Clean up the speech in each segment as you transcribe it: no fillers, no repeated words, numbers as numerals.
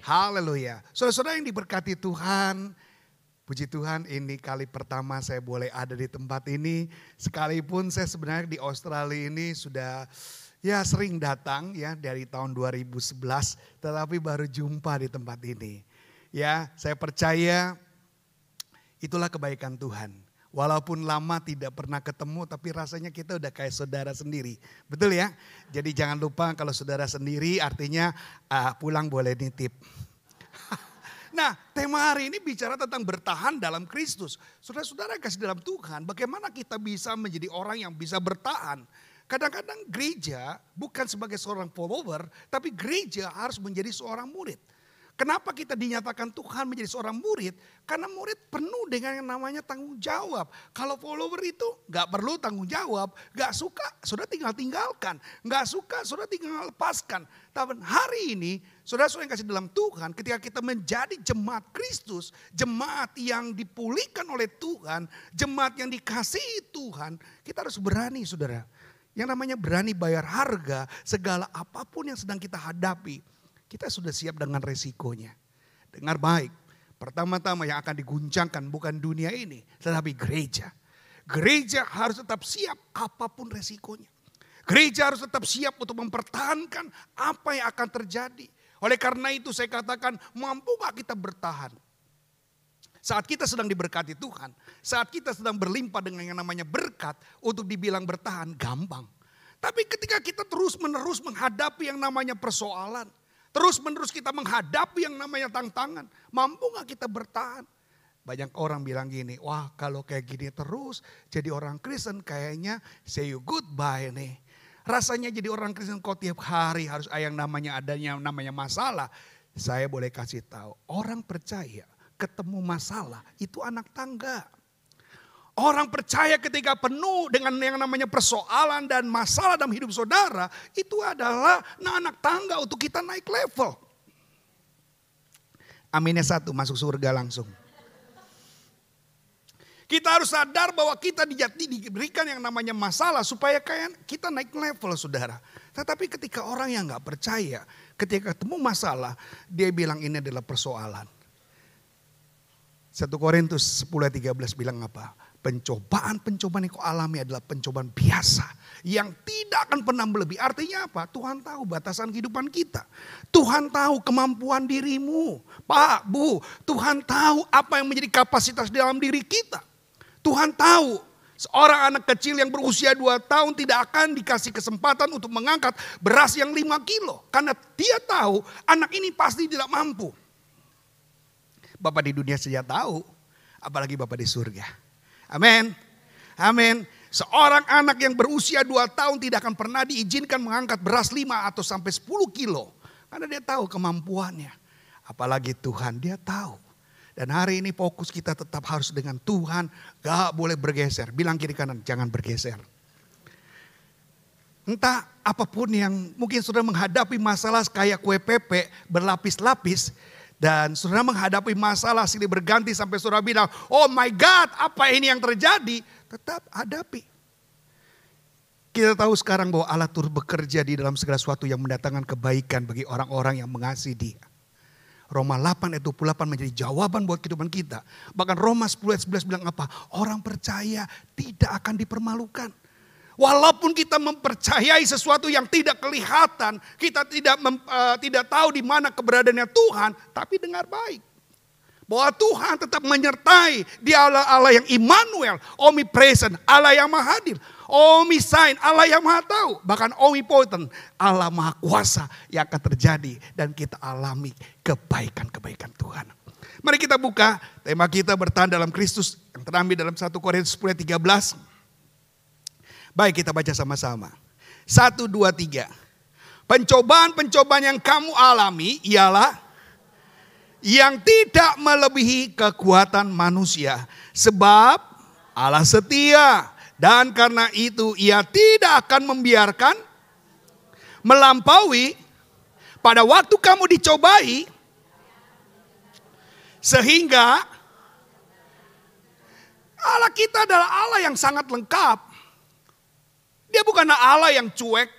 Haleluya. Saudara-saudara yang diberkati Tuhan, puji Tuhan ini kali pertama saya boleh ada di tempat ini. Sekalipun saya sebenarnya di Australia ini sudah sering datang ya dari tahun 2011. Tetapi baru jumpa di tempat ini. Ya, saya percaya itulah kebaikan Tuhan. Walaupun lama tidak pernah ketemu tapi rasanya kita udah kayak saudara sendiri. Betul ya? Jadi jangan lupa kalau saudara sendiri artinya pulang boleh nitip. Nah, tema hari ini bicara tentang bertahan dalam Kristus. Saudara-saudara kasih dalam Tuhan, bagaimana kita bisa menjadi orang yang bisa bertahan. Kadang-kadang gereja bukan sebagai seorang follower, tapi gereja harus menjadi seorang murid. Kenapa kita dinyatakan Tuhan menjadi seorang murid? Karena murid penuh dengan yang namanya tanggung jawab. Kalau follower itu gak perlu tanggung jawab. Gak suka, saudara tinggal tinggalkan. Gak suka, saudara tinggal lepaskan. Tapi hari ini, saudara-saudara yang kasih dalam Tuhan, ketika kita menjadi jemaat Kristus, jemaat yang dipulihkan oleh Tuhan, jemaat yang dikasihi Tuhan, kita harus berani saudara. Yang namanya berani bayar harga segala apapun yang sedang kita hadapi. Kita sudah siap dengan resikonya. Dengar baik, pertama-tama yang akan diguncangkan bukan dunia ini, tetapi gereja. Gereja harus tetap siap apapun resikonya. Gereja harus tetap siap untuk mempertahankan apa yang akan terjadi. Oleh karena itu saya katakan, mampu gak kita bertahan? Saat kita sedang diberkati Tuhan, saat kita sedang berlimpah dengan yang namanya berkat, untuk dibilang bertahan gampang. Tapi ketika kita terus-menerus menghadapi yang namanya persoalan, terus-menerus kita menghadapi yang namanya tantangan. Mampu gak kita bertahan? Banyak orang bilang gini, wah kalau kayak gini terus jadi orang Kristen kayaknya say you goodbye nih. Rasanya jadi orang Kristen kok tiap hari harus yang namanya adanya namanya masalah. Saya boleh kasih tahu, orang percaya ketemu masalah itu anak tangga. Orang percaya ketika penuh dengan yang namanya persoalan dan masalah dalam hidup saudara, itu adalah anak tangga untuk kita naik level. Aminnya satu, masuk surga langsung. Kita harus sadar bahwa kita diberikan yang namanya masalah supaya kayak kita naik level saudara. Tetapi ketika orang yang gak percaya, ketika ketemu masalah, dia bilang ini adalah persoalan. 1 Korintus 10:13 bilang apa? Pencobaan-pencobaan yang kau alami adalah pencobaan biasa. Yang tidak akan pernah melebihi. Artinya apa? Tuhan tahu batasan kehidupan kita. Tuhan tahu kemampuan dirimu. Pak, Bu, Tuhan tahu apa yang menjadi kapasitas dalam diri kita. Tuhan tahu seorang anak kecil yang berusia 2 tahun tidak akan dikasih kesempatan untuk mengangkat beras yang 5 kilo. Karena dia tahu anak ini pasti tidak mampu. Bapak di dunia saja tahu, apalagi Bapak di surga. Amin. Amin. Seorang anak yang berusia 2 tahun tidak akan pernah diizinkan mengangkat beras 5 atau sampai 10 kilo. Karena dia tahu kemampuannya. Apalagi Tuhan, dia tahu. Dan hari ini fokus kita tetap harus dengan Tuhan. Gak boleh bergeser. Bilang kiri kanan, jangan bergeser. Entah apapun yang mungkin sudah menghadapi masalah kayak kue pepe berlapis-lapis. Dan saudara menghadapi masalah silih berganti sampai saudara bilang, oh my God, apa ini yang terjadi? Tetap hadapi. Kita tahu sekarang bahwa Allah turut bekerja di dalam segala sesuatu yang mendatangkan kebaikan bagi orang-orang yang mengasihi Dia. Roma 8 ayat 28 menjadi jawaban buat kehidupan kita. Bahkan Roma 10 ayat 11 bilang apa? Orang percaya tidak akan dipermalukan. Walaupun kita mempercayai sesuatu yang tidak kelihatan, kita tidak tahu di mana keberadaannya Tuhan, tapi dengar baik. Bahwa Tuhan tetap menyertai, Dia Allah yang Immanuel, omnipresent, Allah yang maha hadir, omniscient, Allah yang maha tahu, bahkan omnipotent, Allah maha kuasa yang akan terjadi dan kita alami kebaikan-kebaikan Tuhan. Mari kita buka tema kita bertahan dalam Kristus yang terambil dalam 1 Korintus 10:13. Baik, kita baca sama-sama. 1, 2, 3. Pencobaan-pencobaan yang kamu alami ialah yang tidak melebihi kekuatan manusia. Sebab Allah setia dan karena itu Ia tidak akan membiarkan melampaui pada waktu kamu dicobai. Sehingga Allah kita adalah Allah yang sangat lengkap. Dia bukan Allah yang cuek.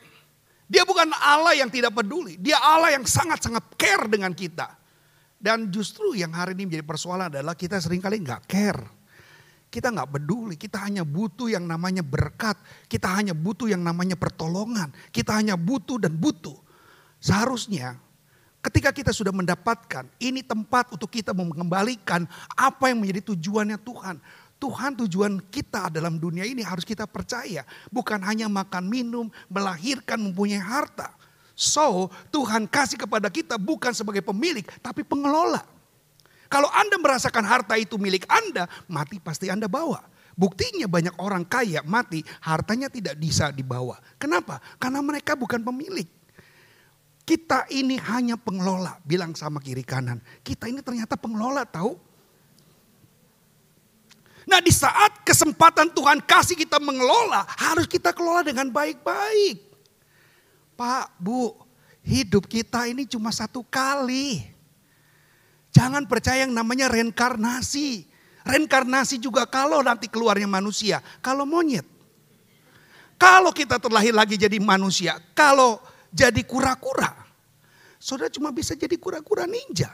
Dia bukan Allah yang tidak peduli. Dia Allah yang sangat-sangat care dengan kita. Dan justru yang hari ini menjadi persoalan adalah kita seringkali nggak care. Kita nggak peduli, kita hanya butuh yang namanya berkat. Kita hanya butuh yang namanya pertolongan. Kita hanya butuh dan butuh. Seharusnya ketika kita sudah mendapatkan, ini tempat untuk kita mengembalikan apa yang menjadi tujuannya Tuhan. Tuhan tujuan kita dalam dunia ini harus kita percaya. Bukan hanya makan, minum, melahirkan, mempunyai harta. So Tuhan kasih kepada kita bukan sebagai pemilik tapi pengelola. Kalau Anda merasakan harta itu milik Anda, mati pasti Anda bawa. Buktinya banyak orang kaya mati, hartanya tidak bisa dibawa. Kenapa? Karena mereka bukan pemilik. Kita ini hanya pengelola, bilang sama kiri kanan. Kita ini ternyata pengelola tahu. Nah di saat kesempatan Tuhan kasih kita mengelola, harus kita kelola dengan baik-baik. Pak, Bu, hidup kita ini cuma satu kali. Jangan percaya yang namanya reinkarnasi. Reinkarnasi juga kalau nanti keluarnya manusia. Kalau monyet. Kalau kita terlahir lagi jadi manusia. Kalau jadi kura-kura. Saudara cuma bisa jadi kura-kura ninja.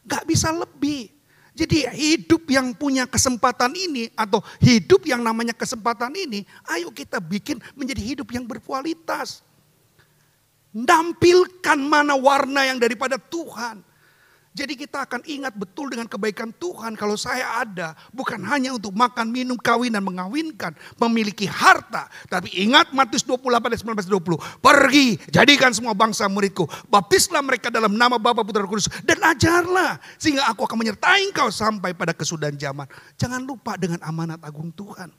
Gak bisa lebih. Jadi hidup yang punya kesempatan ini. Atau hidup yang namanya kesempatan ini. Ayo kita bikin menjadi hidup yang berkualitas. Nampilkan mana warna yang daripada Tuhan. Jadi kita akan ingat betul dengan kebaikan Tuhan kalau saya ada. Bukan hanya untuk makan, minum, kawin dan mengawinkan. Memiliki harta. Tapi ingat Matius 28 ayat 19-20. Pergi, jadikan semua bangsa muridku. Baptislah mereka dalam nama Bapa, Putra, dan Kudus. Dan ajarlah. Sehingga aku akan menyertai engkau sampai pada kesudahan zaman. Jangan lupa dengan amanat agung Tuhan.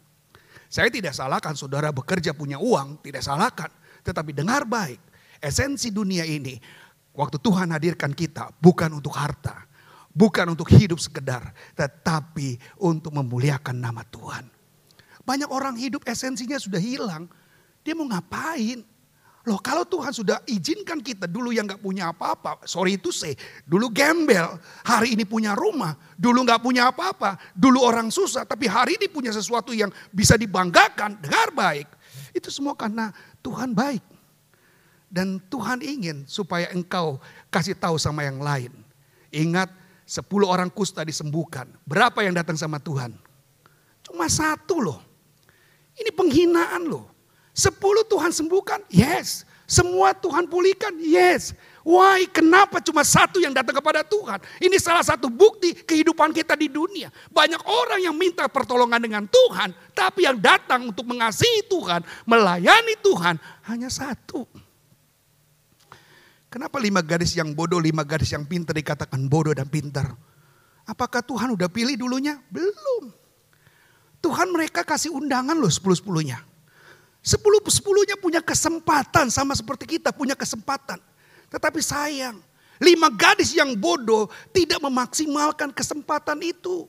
Saya tidak salahkan saudara bekerja punya uang. Tidak salahkan. Tetapi dengar baik. Esensi dunia ini. Waktu Tuhan hadirkan kita bukan untuk harta, bukan untuk hidup sekedar, tetapi untuk memuliakan nama Tuhan. Banyak orang hidup esensinya sudah hilang, dia mau ngapain? Loh kalau Tuhan sudah izinkan kita dulu yang gak punya apa-apa, sorry itu dulu gembel, hari ini punya rumah, dulu gak punya apa-apa, dulu orang susah, tapi hari ini punya sesuatu yang bisa dibanggakan, dengar baik. Itu semua karena Tuhan baik. Dan Tuhan ingin supaya engkau kasih tahu sama yang lain. Ingat 10 orang kusta disembuhkan. Berapa yang datang sama Tuhan? Cuma 1 loh. Ini penghinaan loh. 10 Tuhan sembuhkan? Yes. Semua Tuhan pulihkan? Yes. Why? Kenapa cuma 1 yang datang kepada Tuhan? Ini salah satu bukti kehidupan kita di dunia. Banyak orang yang minta pertolongan dengan Tuhan. Tapi yang datang untuk mengasihi Tuhan, melayani Tuhan hanya 1. Kenapa 5 gadis yang bodoh, 5 gadis yang pintar dikatakan bodoh dan pintar? Apakah Tuhan udah pilih dulunya? Belum. Tuhan mereka kasih undangan loh 10-10-nya. 10-10-nya punya kesempatan sama seperti kita punya kesempatan. Tetapi sayang, 5 gadis yang bodoh tidak memaksimalkan kesempatan itu.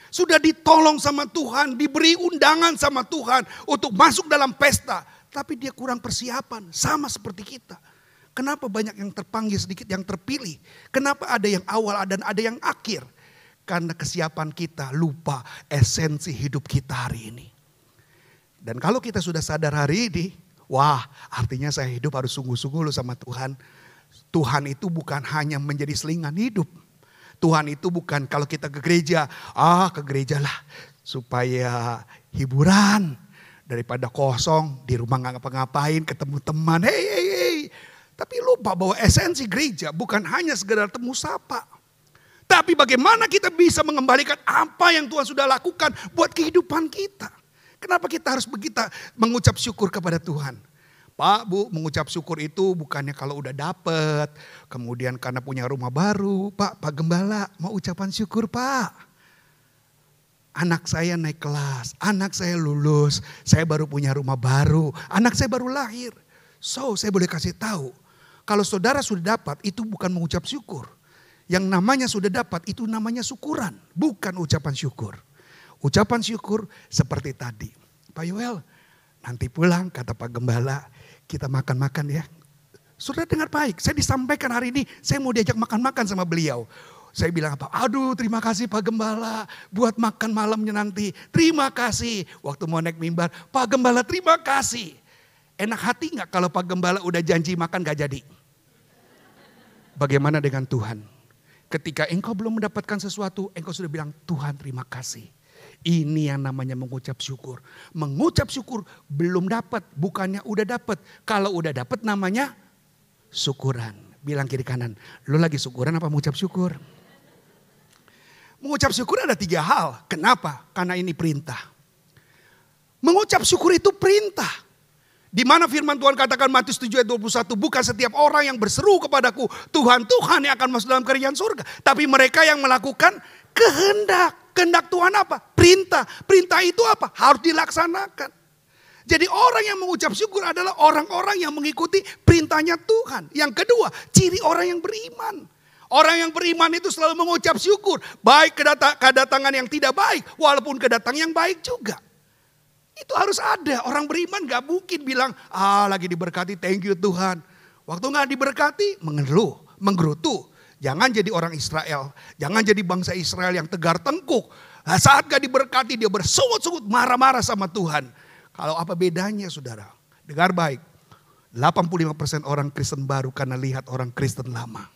Sudah ditolong sama Tuhan, diberi undangan sama Tuhan untuk masuk dalam pesta. Tapi dia kurang persiapan, sama seperti kita. Kenapa banyak yang terpanggil sedikit yang terpilih? Kenapa ada yang awal dan ada yang akhir? Karena kesiapan kita lupa esensi hidup kita hari ini. Dan kalau kita sudah sadar hari ini, wah artinya saya hidup harus sungguh-sungguh loh sama Tuhan. Tuhan itu bukan hanya menjadi selingan hidup. Tuhan itu bukan kalau kita ke gereja, ke gereja lah supaya hiburan. Daripada kosong, di rumah gak ngapa-ngapain, ketemu teman, hey. Tapi lupa bahwa esensi gereja bukan hanya sekedar temu sapa. Tapi bagaimana kita bisa mengembalikan apa yang Tuhan sudah lakukan buat kehidupan kita. Kenapa kita harus begitu mengucap syukur kepada Tuhan? Pak, Bu, mengucap syukur itu bukannya kalau udah dapet. Kemudian karena punya rumah baru. Pak Gembala mau ucapan syukur Pak. Anak saya naik kelas, anak saya lulus, saya baru punya rumah baru, anak saya baru lahir. So saya boleh kasih tahu. Kalau saudara sudah dapat itu bukan mengucap syukur. Yang namanya sudah dapat itu namanya syukuran. Bukan ucapan syukur. Ucapan syukur seperti tadi. Pak Yoel nanti pulang kata Pak Gembala kita makan-makan ya. Saudara dengar baik. Saya disampaikan hari ini saya mau diajak makan-makan sama beliau. Saya bilang apa? Aduh terima kasih Pak Gembala buat makan malamnya nanti. Terima kasih. Waktu mau naik mimbar Pak Gembala terima kasih. Enak hati gak kalau Pak Gembala udah janji makan gak jadi? Bagaimana dengan Tuhan? Ketika engkau belum mendapatkan sesuatu, engkau sudah bilang, Tuhan terima kasih. Ini yang namanya mengucap syukur. Mengucap syukur belum dapat, bukannya udah dapat. Kalau udah dapat namanya syukuran. Bilang kiri kanan, lu lagi syukuran apa mengucap syukur? Mengucap syukur ada 3 hal. Kenapa? Karena ini perintah. Mengucap syukur itu perintah. Di mana firman Tuhan katakan Matius 7 ayat 21, bukan setiap orang yang berseru kepadaku, Tuhan, Tuhan yang akan masuk dalam kerajaan surga. Tapi mereka yang melakukan kehendak. Kehendak Tuhan apa? Perintah. Perintah itu apa? Harus dilaksanakan. Jadi orang yang mengucap syukur adalah orang-orang yang mengikuti perintahnya Tuhan. Yang kedua, ciri orang yang beriman. Orang yang beriman itu selalu mengucap syukur. Baik kedatangan yang tidak baik, walaupun kedatangan yang baik juga. Itu harus ada. Orang beriman gak mungkin bilang, lagi diberkati, thank you Tuhan. Waktu gak diberkati, mengeluh, menggerutu. Jangan jadi orang Israel. Jangan jadi bangsa Israel yang tegar tengkuk. Nah, saat gak diberkati, dia bersungut-sungut, marah-marah sama Tuhan. Kalau apa bedanya saudara? Dengar baik. 85% orang Kristen baru karena lihat orang Kristen lama.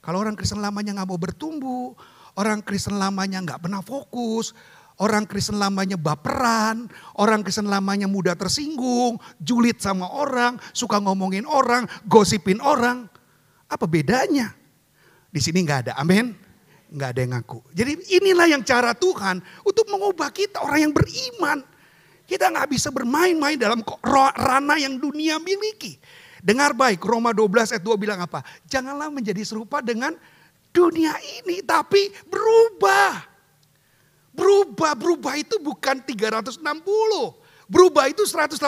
Kalau orang Kristen lamanya gak mau bertumbuh, orang Kristen lamanya gak pernah fokus, orang Kristen lamanya baperan, orang Kristen lamanya mudah tersinggung, julid sama orang, suka ngomongin orang, gosipin orang. Apa bedanya? Di sini gak ada, amin? Gak ada yang ngaku. Jadi inilah yang cara Tuhan untuk mengubah kita orang yang beriman. Kita gak bisa bermain-main dalam ranah yang dunia miliki. Dengar baik, Roma 12 ayat 2 bilang apa? Janganlah menjadi serupa dengan dunia ini, tapi berubah. Berubah itu bukan 360. Berubah itu 180.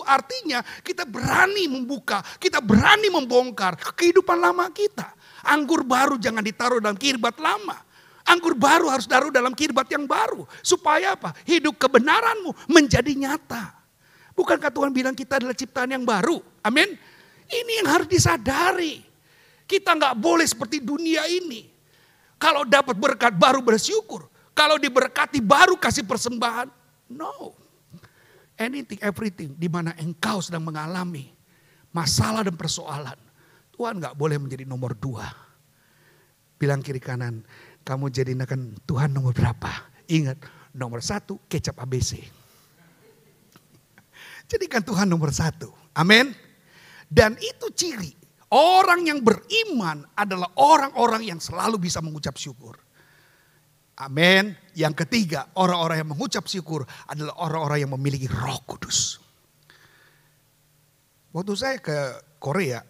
Artinya kita berani membuka, kita berani membongkar kehidupan lama kita. Anggur baru jangan ditaruh dalam kirbat lama. Anggur baru harus taruh dalam kirbat yang baru. Supaya apa? Hidup kebenaranmu menjadi nyata. Bukankah Tuhan bilang kita adalah ciptaan yang baru? Amin. Ini yang harus disadari. Kita gak boleh seperti dunia ini. Kalau dapat berkat baru bersyukur. Kalau diberkati baru kasih persembahan. No. Anything, everything. Di mana engkau sedang mengalami masalah dan persoalan. Tuhan gak boleh menjadi nomor 2. Bilang kiri kanan. Kamu jadikan Tuhan nomor berapa? Ingat, nomor 1 kecap ABC. Jadikan Tuhan nomor 1. Amin. Dan itu ciri orang yang beriman adalah orang-orang yang selalu bisa mengucap syukur. Amin. Yang ketiga, orang-orang yang mengucap syukur adalah orang-orang yang memiliki Roh Kudus. Waktu saya ke Korea,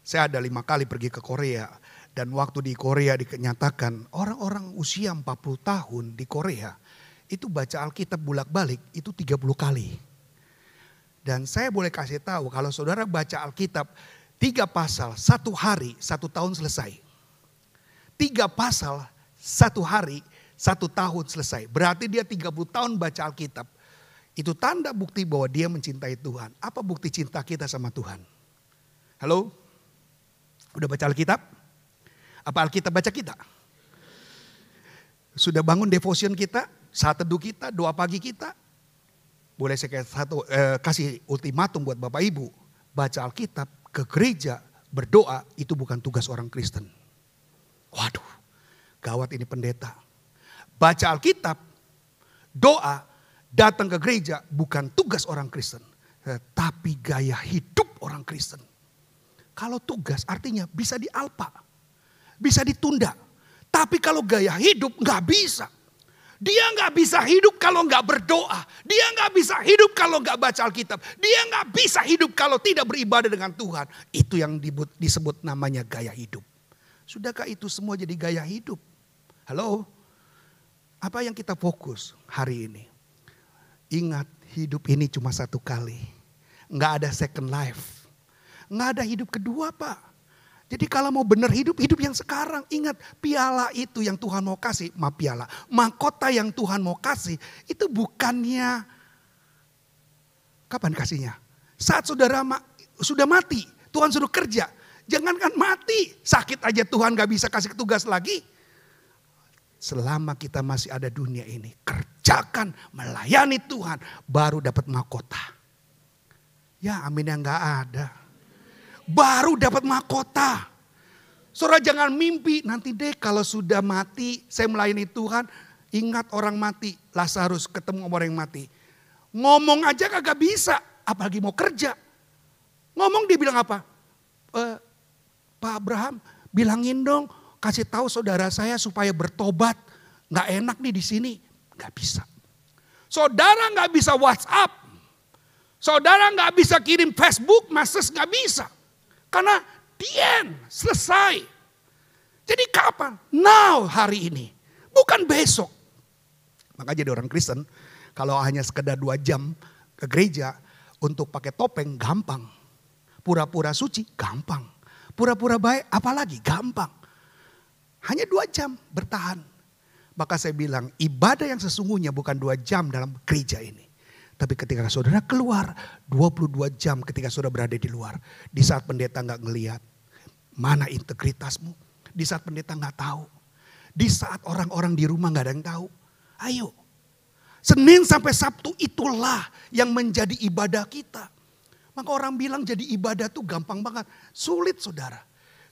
saya ada 5 kali pergi ke Korea. Dan waktu di Korea dinyatakan orang-orang usia 40 tahun di Korea itu baca Alkitab bolak-balik itu 30 kali. Dan saya boleh kasih tahu kalau saudara baca Alkitab 3 pasal 1 hari 1 tahun selesai. 3 pasal 1 hari 1 tahun selesai. Berarti dia 30 tahun baca Alkitab. Itu tanda bukti bahwa dia mencintai Tuhan. Apa bukti cinta kita sama Tuhan? Halo? Udah baca Alkitab? Apa Alkitab baca kita? Sudah bangun devotion kita? Saat teduh kita? Doa pagi kita? Boleh saya kasih ultimatum buat Bapak Ibu. Baca Alkitab, ke gereja, berdoa itu bukan tugas orang Kristen. Waduh, gawat ini pendeta. Baca Alkitab, doa, datang ke gereja bukan tugas orang Kristen. Tapi gaya hidup orang Kristen. Kalau tugas artinya bisa dialpa. Bisa ditunda. Tapi kalau gaya hidup gak bisa. Dia gak bisa hidup kalau gak berdoa. Dia gak bisa hidup kalau gak baca Alkitab. Dia gak bisa hidup kalau tidak beribadah dengan Tuhan. Itu yang disebut namanya gaya hidup. Sudahkah itu semua jadi gaya hidup? Halo? Apa yang kita fokus hari ini? Ingat, hidup ini cuma 1 kali. Gak ada second life. Gak ada hidup kedua, Pak. Jadi kalau mau benar hidup, hidup yang sekarang. Ingat, piala itu yang Tuhan mau kasih, piala. Mahkota yang Tuhan mau kasih, itu bukannya kapan kasihnya? Saat saudara sudah mati, Tuhan suruh kerja. Jangankan mati, sakit aja Tuhan gak bisa kasih tugas lagi. Selama kita masih ada dunia ini, kerjakan, melayani Tuhan, baru dapat mahkota. Ya amin yang gak ada. Baru dapat mahkota. Saudara jangan mimpi, nanti deh kalau sudah mati saya melayani Tuhan. Ingat orang mati, Lazarus ketemu orang yang mati. Ngomong aja kagak bisa, apalagi mau kerja. Ngomong dia bilang apa? Pak Abraham bilangin dong, kasih tahu saudara saya supaya bertobat. Gak enak nih di sini, gak bisa. Saudara gak bisa WhatsApp. Saudara gak bisa kirim Facebook, message gak bisa. Karena selesai. Jadi kapan? Now, hari ini. Bukan besok. Maka jadi orang Kristen, kalau hanya sekedar 2 jam ke gereja, untuk pakai topeng gampang. Pura-pura suci gampang. Pura-pura baik apalagi gampang. Hanya 2 jam bertahan. Maka saya bilang ibadah yang sesungguhnya bukan 2 jam dalam gereja ini. Tapi ketika saudara keluar 22 jam ketika saudara berada di luar. Di saat pendeta gak ngelihat. Mana integritasmu? Di saat pendeta gak tahu. Di saat orang-orang di rumah gak ada yang tahu. Ayo. Senin sampai Sabtu itulah yang menjadi ibadah kita. Maka orang bilang jadi ibadah tuh gampang banget. Sulit saudara.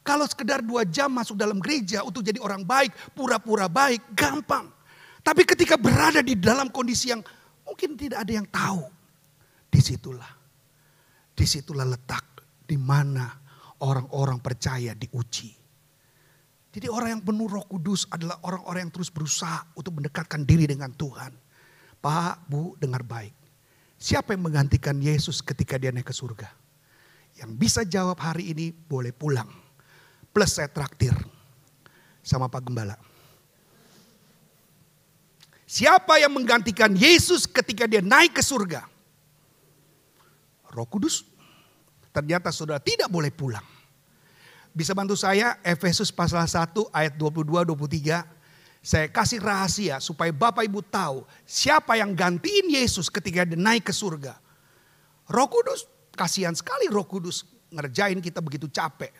Kalau sekedar 2 jam masuk dalam gereja untuk jadi orang baik. Pura-pura baik gampang. Tapi ketika berada di dalam kondisi yang mungkin tidak ada yang tahu. Disitulah letak di mana orang-orang percaya diuji. Jadi orang yang penuh Roh Kudus adalah orang-orang yang terus berusaha untuk mendekatkan diri dengan Tuhan. Pak, Bu, dengar baik. Siapa yang menggantikan Yesus ketika dia naik ke surga? Yang bisa jawab hari ini boleh pulang. Plus saya traktir sama Pak Gembala. Siapa yang menggantikan Yesus ketika dia naik ke surga? Roh Kudus. Ternyata saudara tidak boleh pulang. Bisa bantu saya Efesus pasal 1 ayat 22-23. Saya kasih rahasia supaya Bapak Ibu tahu siapa yang gantiin Yesus ketika dia naik ke surga. Roh Kudus, kasihan sekali Roh Kudus ngerjain kita begitu capek.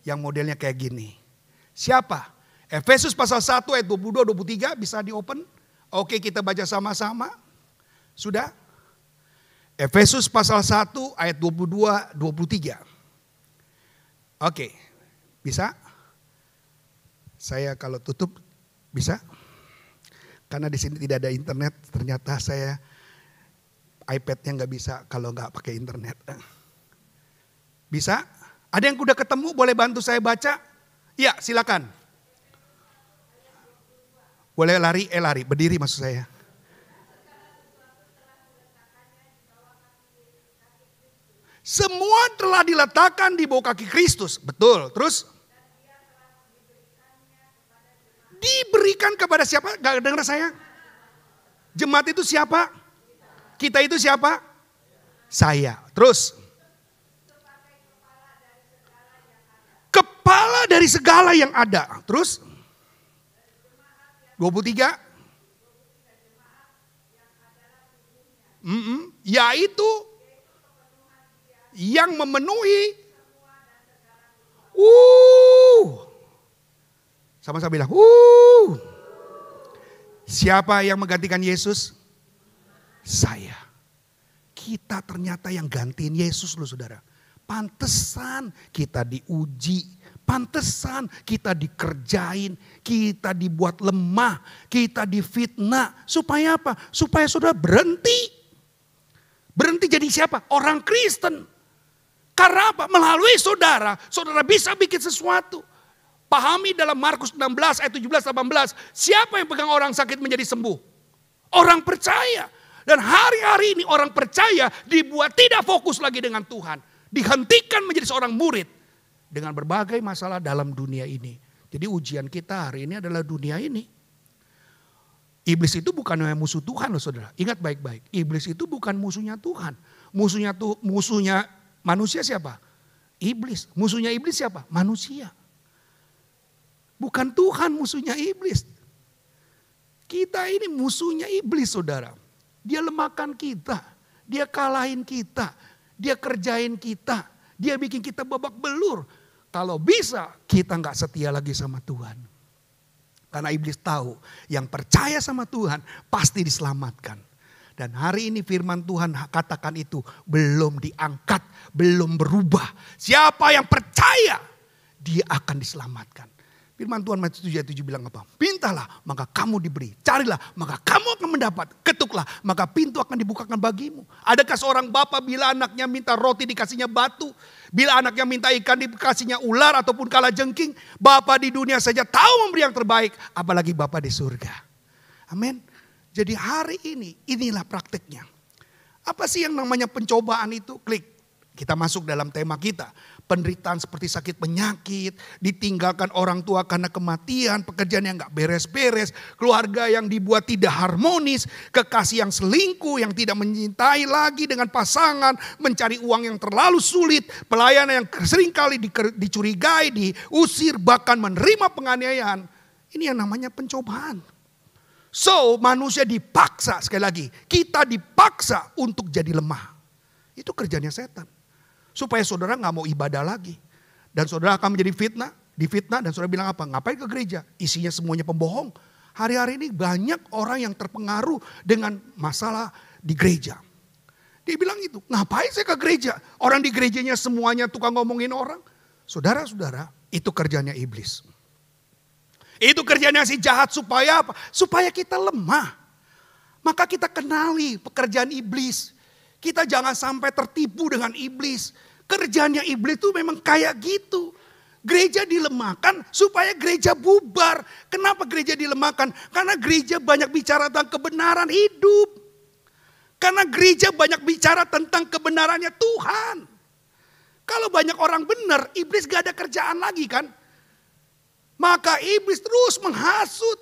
Yang modelnya kayak gini. Siapa? Efesus pasal 1 ayat 22-23 bisa di open. Oke kita baca sama-sama. Sudah? Efesus pasal 1 ayat 22-23. Oke, bisa? Saya kalau tutup bisa? Karena di sini tidak ada internet, ternyata saya iPad-nya nggak bisa kalau nggak pakai internet. Bisa? Ada yang udah ketemu boleh bantu saya baca? Ya silakan. Boleh lari, berdiri maksud saya. Semua telah diletakkan di bawah kaki Kristus. Betul. Terus? Diberikan kepada siapa? Gak dengar saya? Jemaat itu siapa? Kita itu siapa? Saya. Terus? Kepala dari segala yang ada. Terus? 23. Yaitu yang memenuhi. Sama-sama bilang. Siapa yang menggantikan Yesus? Saya. Kita ternyata yang gantiin Yesus loh saudara. Pantesan kita diuji. Pantesan kita dikerjain. Kita dibuat lemah. Kita difitnah. Supaya apa? Supaya saudara berhenti. Berhenti jadi siapa? Orang Kristen. Karena apa? Melalui saudara bisa bikin sesuatu. Pahami dalam Markus 16 ayat 17-18. Siapa yang pegang orang sakit menjadi sembuh? Orang percaya. Dan hari-hari ini orang percaya dibuat tidak fokus lagi dengan Tuhan. Dihentikan menjadi seorang murid. Dengan berbagai masalah dalam dunia ini. Jadi ujian kita hari ini adalah dunia ini. Iblis itu bukan musuh Tuhan loh saudara. Ingat baik-baik. Iblis itu bukan musuhnya Tuhan. Musuhnya manusia siapa? Iblis. Musuhnya iblis siapa? Manusia. Bukan Tuhan musuhnya iblis. Kita ini musuhnya iblis saudara. Dia lemahkan kita. Dia kalahin kita. Dia kerjain kita. Dia bikin kita babak belur. Kalau bisa kita gak setia lagi sama Tuhan. Karena iblis tahu yang percaya sama Tuhan pasti diselamatkan. Dan hari ini firman Tuhan katakan itu belum diangkat, belum berubah. Siapa yang percaya dia akan diselamatkan. Firman Tuhan Matius 7 ayat 7 bilang apa? Mintalah maka kamu diberi. Carilah maka kamu akan mendapat. Ketuklah maka pintu akan dibukakan bagimu. Adakah seorang bapak bila anaknya minta roti dikasihnya batu? Bila anaknya minta ikan dikasihnya ular ataupun kalajengking? Bapak di dunia saja tahu memberi yang terbaik. Apalagi Bapak di surga. Amin. Jadi hari ini inilah praktiknya. Apa sih yang namanya pencobaan itu? Klik. Kita masuk dalam tema kita. Penderitaan seperti sakit penyakit, ditinggalkan orang tua karena kematian, pekerjaan yang gak beres-beres, keluarga yang dibuat tidak harmonis, kekasih yang selingkuh, yang tidak mencintai lagi dengan pasangan, mencari uang yang terlalu sulit, pelayanan yang seringkali dicurigai, diusir, bahkan menerima penganiayaan. Ini yang namanya pencobaan. So manusia dipaksa, sekali lagi, kita dipaksa untuk jadi lemah. Itu kerjanya setan. Supaya saudara gak mau ibadah lagi. Dan saudara akan menjadi difitnah dan saudara bilang apa? Ngapain ke gereja? Isinya semuanya pembohong. Hari-hari ini banyak orang yang terpengaruh dengan masalah di gereja. Dia bilang itu, ngapain saya ke gereja? Orang di gerejanya semuanya tukang ngomongin orang. Saudara-saudara, itu kerjanya iblis. Itu kerjanya si jahat supaya apa? Supaya kita lemah. Maka kita kenali pekerjaan iblis. Kita jangan sampai tertipu dengan iblis. Kerjanya iblis itu memang kayak gitu. Gereja dilemahkan supaya gereja bubar. Kenapa gereja dilemahkan? Karena gereja banyak bicara tentang kebenaran hidup. Karena gereja banyak bicara tentang kebenarannya Tuhan. Kalau banyak orang benar, iblis gak ada kerjaan lagi kan. Maka iblis terus menghasut.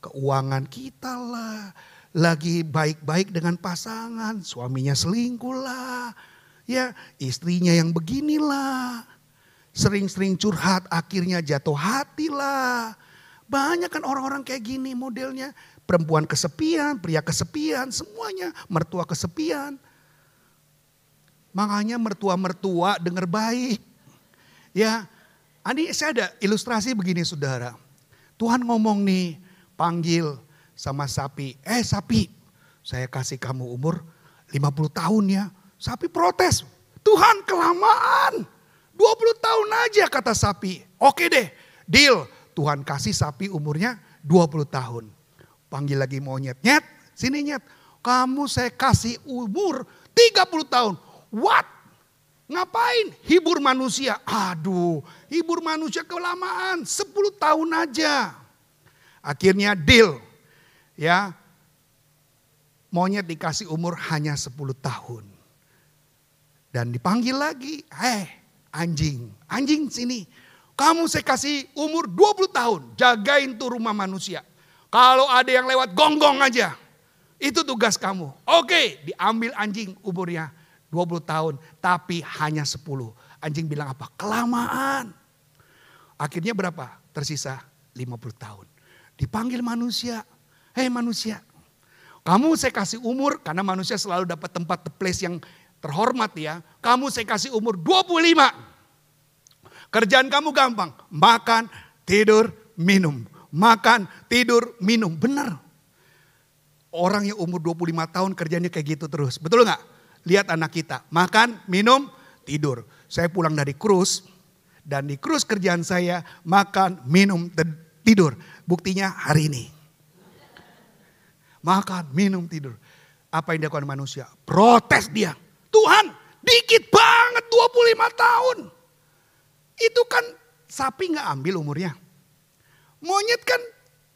Keuangan kita lah. Lagi baik-baik dengan pasangan, suaminya selingkuh lah. Ya, istrinya yang beginilah. Sering-sering curhat, akhirnya jatuh hati lah. Banyak kan orang-orang kayak gini modelnya. Perempuan kesepian, pria kesepian, semuanya. Mertua kesepian. Makanya mertua-mertua dengar baik. Ya, ini saya ada ilustrasi begini saudara. Tuhan ngomong nih, panggil sama sapi. Sapi, saya kasih kamu umur 50 tahun ya. Sapi protes, Tuhan kelamaan. 20 tahun aja kata sapi. Oke deh, deal. Tuhan kasih sapi umurnya 20 tahun. Panggil lagi monyet, nyet, sini nyet. Kamu saya kasih umur 30 tahun. What? Ngapain? Hibur manusia. Aduh, hibur manusia kelamaan. 10 tahun aja. Akhirnya deal. Ya, monyet dikasih umur hanya 10 tahun. Dan dipanggil lagi, anjing sini. Kamu saya kasih umur 20 tahun, jagain tuh rumah manusia. Kalau ada yang lewat gonggong aja, itu tugas kamu. Oke, diambil anjing umurnya 20 tahun, tapi hanya 10. Anjing bilang apa? Kelamaan. Akhirnya berapa? Tersisa 50 tahun. Dipanggil manusia. Manusia, kamu saya kasih umur, karena manusia selalu dapat tempat the place yang terhormat ya. Kamu saya kasih umur 25. Kerjaan kamu gampang. Makan, tidur, minum. Makan, tidur, minum. Benar. Orang yang umur 25 tahun kerjanya kayak gitu terus. Betul gak? Lihat anak kita. Makan, minum, tidur. Saya pulang dari krus. Dan di krus kerjaan saya makan, minum, tidur. Buktinya hari ini. Makan, minum, tidur. Apa yang dilakukan manusia? Protes dia. Tuhan, dikit banget 25 tahun. Itu kan sapi gak ambil umurnya. Monyet kan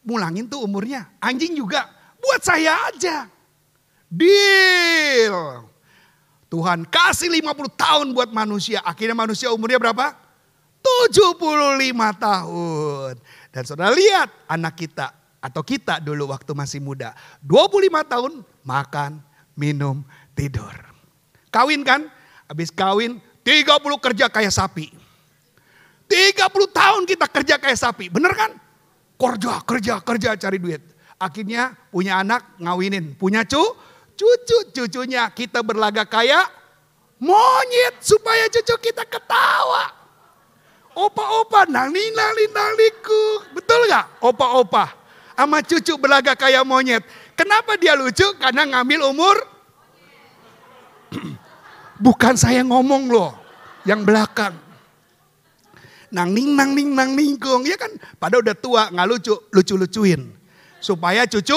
mulangin tuh umurnya. Anjing juga. Buat saya aja. Deal. Tuhan kasih 50 tahun buat manusia. Akhirnya manusia umurnya berapa? 75 tahun. Dan saudara lihat anak kita. Atau kita dulu waktu masih muda. 25 tahun makan, minum, tidur. Kawin kan? Habis kawin 30 kerja kayak sapi. 30 tahun kita kerja kayak sapi. Bener kan? Kerja cari duit. Akhirnya punya anak ngawinin. Punya cucunya kita berlagak kayak monyet. Supaya cucu kita ketawa. Opa-opa nali-nali-naliku. Betul gak? Opa-opa. Sama cucu berlagak kayak monyet. Kenapa dia lucu? Karena ngambil umur. Bukan saya ngomong loh. Yang belakang. Nang ning nang ningkung. Ya kan pada udah tua gak lucu, lucu-lucuin. Supaya cucu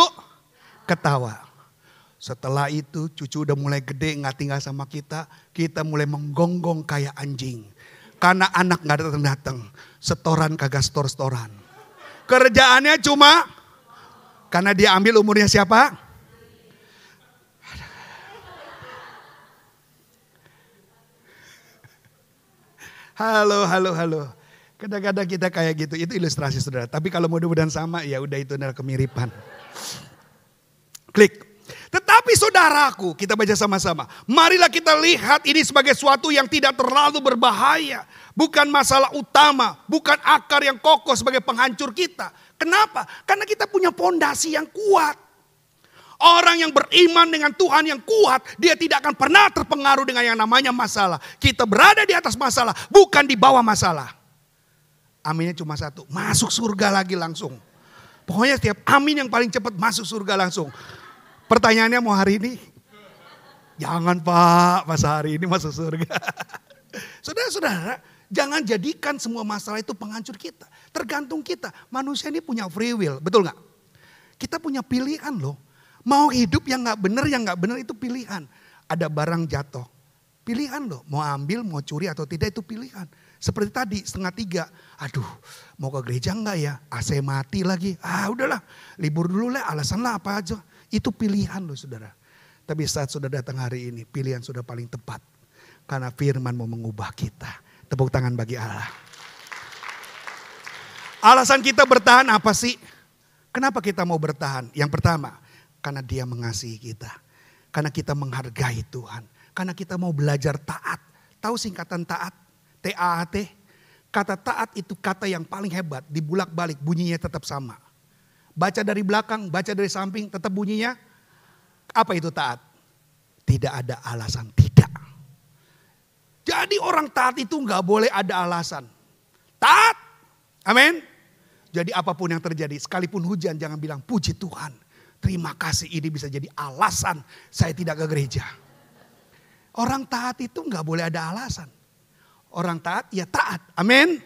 ketawa. Setelah itu cucu udah mulai gede gak tinggal sama kita. Kita mulai menggonggong kayak anjing. Karena anak gak datang-datang. Setoran kagak stor-storan. Kerjaannya cuma karena dia ambil umurnya siapa? Halo. Kadang-kadang kita kayak gitu, itu ilustrasi saudara. Tapi kalau mudah-mudahan sama, ya udah itu adalah kemiripan. Klik. Tetapi saudaraku, kita baca sama-sama. Marilah kita lihat ini sebagai suatu yang tidak terlalu berbahaya. Bukan masalah utama, bukan akar yang kokoh sebagai penghancur kita. Kenapa? Karena kita punya fondasi yang kuat. Orang yang beriman dengan Tuhan yang kuat, dia tidak akan pernah terpengaruh dengan yang namanya masalah. Kita berada di atas masalah, bukan di bawah masalah. Aminnya cuma satu, masuk surga lagi langsung. Pokoknya setiap amin yang paling cepat masuk surga langsung. Pertanyaannya mau hari ini? Jangan Pak, masa hari ini masuk surga. Saudara-saudara, jangan jadikan semua masalah itu penghancur kita. Tergantung kita, manusia ini punya free will, betul gak? Kita punya pilihan loh. Mau hidup yang gak benar itu pilihan. Ada barang jatuh, pilihan loh. Mau ambil, mau curi atau tidak itu pilihan. Seperti tadi 2:30, aduh mau ke gereja enggak ya? AC mati lagi, udahlah libur dulu lah, alasan lah apa aja. Itu pilihan loh saudara. Tapi saat sudah datang hari ini, pilihan sudah paling tepat. Karena firman mau mengubah kita. Tepuk tangan bagi Allah. Alasan kita bertahan apa sih? Kenapa kita mau bertahan? Yang pertama, karena dia mengasihi kita. Karena kita menghargai Tuhan. Karena kita mau belajar taat. Tahu singkatan taat? T-A-A-T. Kata taat itu kata yang paling hebat. Dibulak-balik bunyinya tetap sama. Baca dari belakang, baca dari samping tetap bunyinya. Apa itu taat? Tidak ada alasan tidak. Jadi orang taat itu gak boleh ada alasan. Taat. Amin. Jadi apapun yang terjadi, sekalipun hujan jangan bilang puji Tuhan. Terima kasih ini bisa jadi alasan saya tidak ke gereja. Orang taat itu gak boleh ada alasan. Orang taat ya taat. Amin.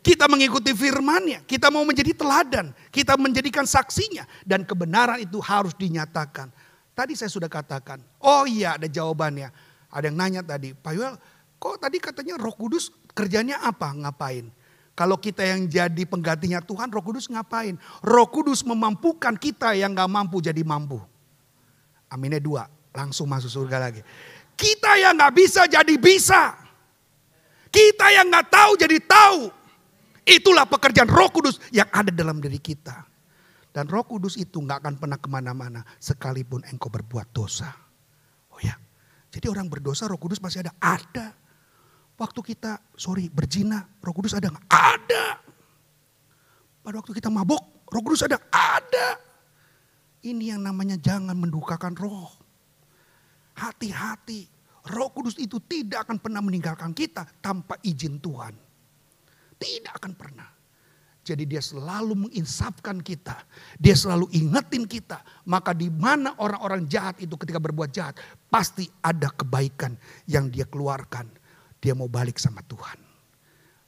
Kita mengikuti firman-Nya. Kita mau menjadi teladan. Kita menjadikan saksinya. Dan kebenaran itu harus dinyatakan. Tadi saya sudah katakan. Oh iya ada jawabannya. Ada yang nanya tadi. Pak Yuel kok tadi katanya Roh Kudus kerjanya apa? Ngapain? Kalau kita yang jadi penggantinya Tuhan, Roh Kudus ngapain? Roh Kudus memampukan kita yang gak mampu jadi mampu. Aminnya 2, langsung masuk surga lagi. Kita yang gak bisa jadi bisa. Kita yang gak tahu jadi tahu. Itulah pekerjaan Roh Kudus yang ada dalam diri kita. Dan Roh Kudus itu gak akan pernah kemana-mana sekalipun engkau berbuat dosa. Oh ya, jadi orang berdosa Roh Kudus masih ada. Ada. Waktu kita berzina, Roh Kudus ada nggak? Ada. Pada waktu kita mabuk, Roh Kudus ada? Ada. Ini yang namanya jangan mendukakan roh. Hati-hati. Roh Kudus itu tidak akan pernah meninggalkan kita tanpa izin Tuhan. Tidak akan pernah. Jadi dia selalu menginsafkan kita. Dia selalu ingetin kita. Maka di mana orang-orang jahat itu ketika berbuat jahat, pasti ada kebaikan yang dia keluarkan. Dia mau balik sama Tuhan.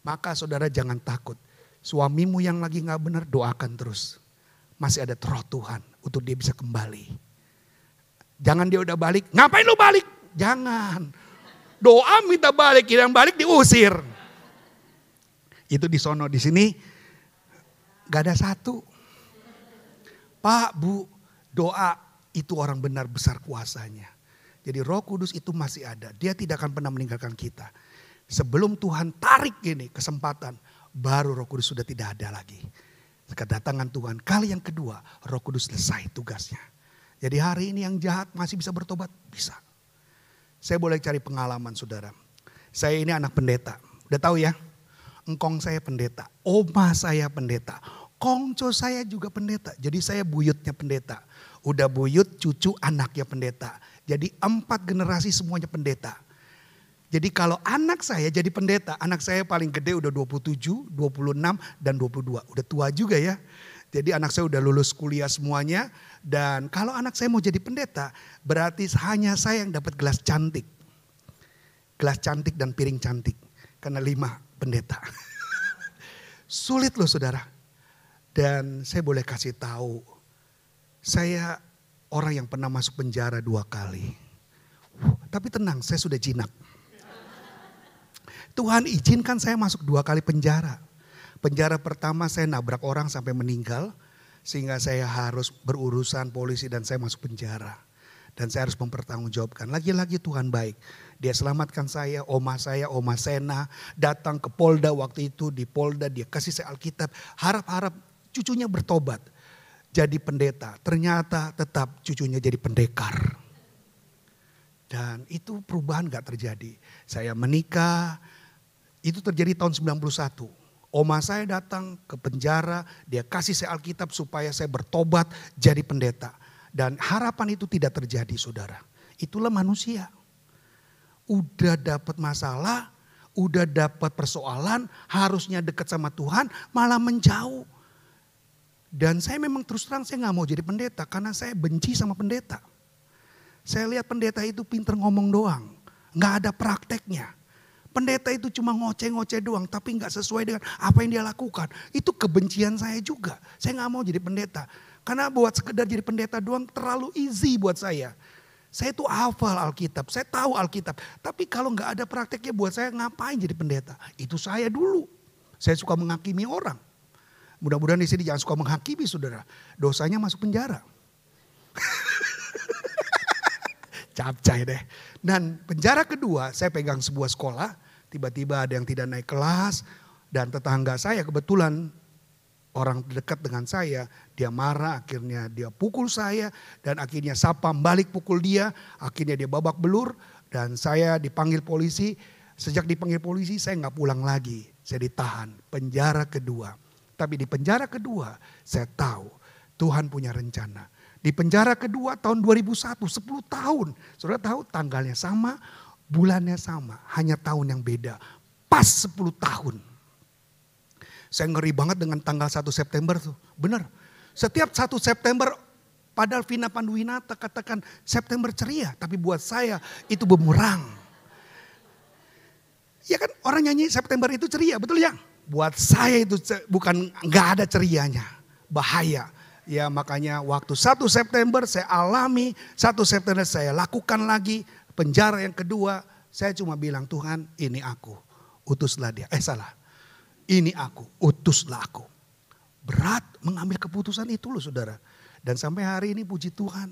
Maka saudara jangan takut. Suamimu yang lagi gak benar doakan terus. Masih ada roh Tuhan untuk dia bisa kembali. Jangan dia udah balik. Ngapain lu balik? Jangan. Doa minta balik. Yang balik diusir. Itu di sono di sini. Gak ada satu. Pak, Bu, doa itu orang benar besar kuasanya. Jadi Roh Kudus itu masih ada. Dia tidak akan pernah meninggalkan kita. Sebelum Tuhan tarik gini kesempatan, baru Roh Kudus sudah tidak ada lagi. Kedatangan Tuhan kali yang kedua, Roh Kudus selesai tugasnya. Jadi hari ini yang jahat masih bisa bertobat? Bisa. Saya boleh cari pengalaman saudara. Saya ini anak pendeta. Udah tahu ya? Engkong saya pendeta. Oma saya pendeta. Kongco saya juga pendeta. Jadi saya buyutnya pendeta. Udah buyut cucu anaknya pendeta. Jadi 4 generasi semuanya pendeta. Jadi kalau anak saya jadi pendeta, anak saya paling gede udah 27, 26, dan 22. Udah tua juga ya. Jadi anak saya udah lulus kuliah semuanya. Dan kalau anak saya mau jadi pendeta, berarti hanya saya yang dapat gelas cantik. Gelas cantik dan piring cantik. Karena 5 pendeta. Sulit loh saudara. Dan saya boleh kasih tahu, saya orang yang pernah masuk penjara 2 kali. Tapi tenang, saya sudah jinak. Tuhan izinkan saya masuk 2 kali penjara. Penjara pertama saya nabrak orang sampai meninggal. Sehingga saya harus berurusan polisi dan saya masuk penjara. Dan saya harus mempertanggungjawabkan. Lagi-lagi Tuhan baik. Dia selamatkan saya, Oma Sena. Datang ke Polda waktu itu, di Polda dia kasih saya Alkitab. Harap-harap cucunya bertobat. Jadi pendeta. Ternyata tetap cucunya jadi pendekar. Dan itu perubahan gak terjadi. Saya menikah, itu terjadi tahun 91. Oma saya datang ke penjara, dia kasih saya Alkitab supaya saya bertobat jadi pendeta. Dan harapan itu tidak terjadi saudara. Itulah manusia. Udah dapat masalah, udah dapat persoalan, harusnya dekat sama Tuhan, malah menjauh. Dan saya memang terus terang saya gak mau jadi pendeta karena saya benci sama pendeta. Saya lihat pendeta itu pinter ngomong doang, gak ada prakteknya. Pendeta itu cuma ngoceh-ngoceh doang tapi gak sesuai dengan apa yang dia lakukan. Itu kebencian saya juga, saya gak mau jadi pendeta. Karena buat sekedar jadi pendeta doang terlalu easy buat saya. Saya tuh hafal Alkitab, saya tahu Alkitab. Tapi kalau gak ada prakteknya buat saya ngapain jadi pendeta. Itu saya dulu, saya suka menghakimi orang. Mudah-mudahan di sini jangan suka menghakimi saudara. Dosanya masuk penjara. Capcay deh. Dan penjara kedua saya pegang sebuah sekolah. Tiba-tiba ada yang tidak naik kelas. Dan tetangga saya kebetulan orang dekat dengan saya. Dia marah akhirnya dia pukul saya. Dan akhirnya sapam balik pukul dia. Akhirnya dia babak belur. Dan saya dipanggil polisi. Sejak dipanggil polisi saya gak pulang lagi. Saya ditahan. Penjara kedua. Tapi di penjara kedua saya tahu Tuhan punya rencana. Di penjara kedua tahun 2001, 10 tahun. Saudara tahu tanggalnya sama, bulannya sama. Hanya tahun yang beda. Pas 10 tahun. Saya ngeri banget dengan tanggal 1 September tuh. Benar. Setiap 1 September padahal Vina Panduwinata katakan September ceria. Tapi buat saya itu bumerang. Ya kan orang nyanyi September itu ceria, betul ya? Buat saya itu bukan gak ada cerianya, bahaya. Ya makanya waktu 1 September saya alami, 1 September saya lakukan lagi. Penjara yang kedua saya cuma bilang Tuhan ini aku, utuslah dia. Salah, ini aku, utuslah aku. Berat mengambil keputusan itu loh saudara. Dan sampai hari ini puji Tuhan,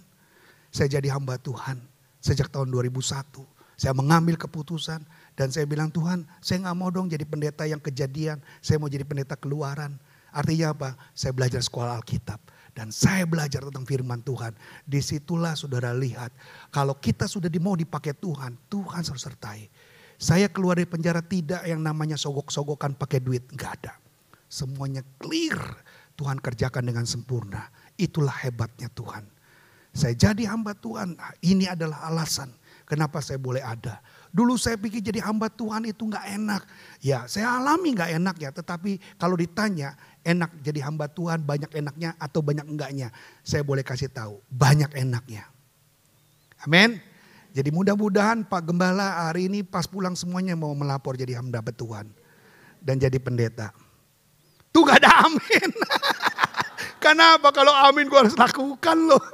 saya jadi hamba Tuhan sejak tahun 2001. Saya mengambil keputusan dan saya bilang Tuhan saya gak mau dong jadi pendeta yang kejadian. Saya mau jadi pendeta keluaran. Artinya apa? Saya belajar sekolah Alkitab. Dan saya belajar tentang firman Tuhan. Disitulah saudara lihat. Kalau kita sudah mau dipakai Tuhan. Tuhan selalu sertai. Saya keluar dari penjara tidak yang namanya sogok-sogokan pakai duit. Gak ada. Semuanya clear. Tuhan kerjakan dengan sempurna. Itulah hebatnya Tuhan. Saya jadi hamba Tuhan. Ini adalah alasan. Kenapa saya boleh ada. Dulu saya pikir jadi hamba Tuhan itu gak enak. Ya saya alami gak enak ya. Tetapi kalau ditanya enak jadi hamba Tuhan banyak enaknya atau banyak enggaknya. Saya boleh kasih tahu banyak enaknya. Amin. Jadi mudah-mudahan Pak Gembala hari ini pas pulang semuanya mau melapor jadi hamba Tuhan. Dan jadi pendeta. Tuh gak ada amin. Kenapa kalau amin gue harus lakukan loh.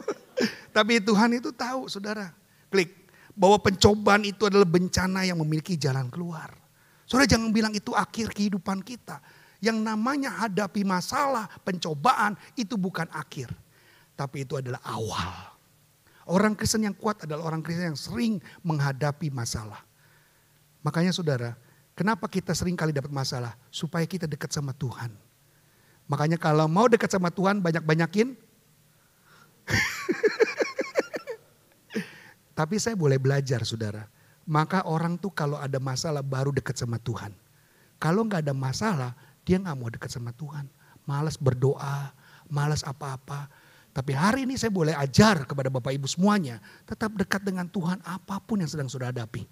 Tapi Tuhan itu tahu saudara. Klik. Bahwa pencobaan itu adalah bencana yang memiliki jalan keluar. Saudara jangan bilang itu akhir kehidupan kita. Yang namanya hadapi masalah, pencobaan itu bukan akhir. Tapi itu adalah awal. Orang Kristen yang kuat adalah orang Kristen yang sering menghadapi masalah. Makanya saudara, kenapa kita sering kali dapat masalah? Supaya kita dekat sama Tuhan. Makanya kalau mau dekat sama Tuhan banyak-banyakin. Tapi saya boleh belajar saudara. Maka orang tuh kalau ada masalah baru dekat sama Tuhan. Kalau gak ada masalah dia gak mau dekat sama Tuhan. Malas berdoa, malas apa-apa. Tapi hari ini saya boleh ajar kepada Bapak Ibu semuanya. Tetap dekat dengan Tuhan apapun yang sedang saudara hadapi.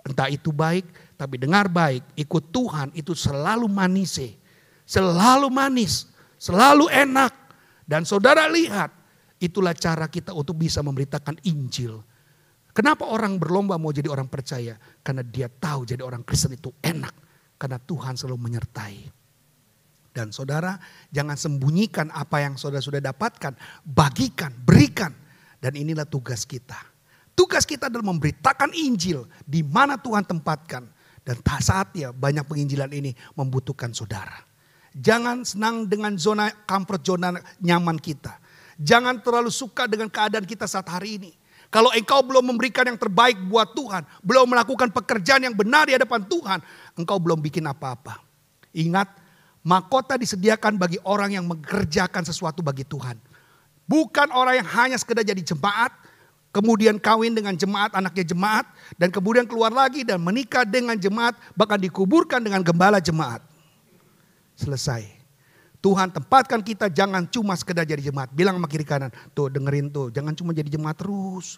Entah itu baik, tapi dengar baik. Ikut Tuhan itu selalu manis. Selalu manis, selalu enak. Dan saudara lihat itulah cara kita untuk bisa memberitakan Injil. Kenapa orang berlomba mau jadi orang percaya? Karena dia tahu jadi orang Kristen itu enak. Karena Tuhan selalu menyertai. Dan saudara jangan sembunyikan apa yang saudara sudah dapatkan. Bagikan, berikan. Dan inilah tugas kita. Tugas kita adalah memberitakan Injil di mana Tuhan tempatkan. Dan saatnya banyak penginjilan ini membutuhkan saudara. Jangan senang dengan zona comfort, zona nyaman kita. Jangan terlalu suka dengan keadaan kita saat hari ini. Kalau engkau belum memberikan yang terbaik buat Tuhan, belum melakukan pekerjaan yang benar di hadapan Tuhan, engkau belum bikin apa-apa. Ingat, mahkota disediakan bagi orang yang mengerjakan sesuatu bagi Tuhan. Bukan orang yang hanya sekedar jadi jemaat, kemudian kawin dengan jemaat, anaknya jemaat, dan kemudian keluar lagi dan menikah dengan jemaat, bahkan dikuburkan dengan gembala jemaat. Selesai. Tuhan tempatkan kita jangan cuma sekedar jadi jemaat. Bilang sama kiri kanan, tuh dengerin tuh, jangan cuma jadi jemaat terus.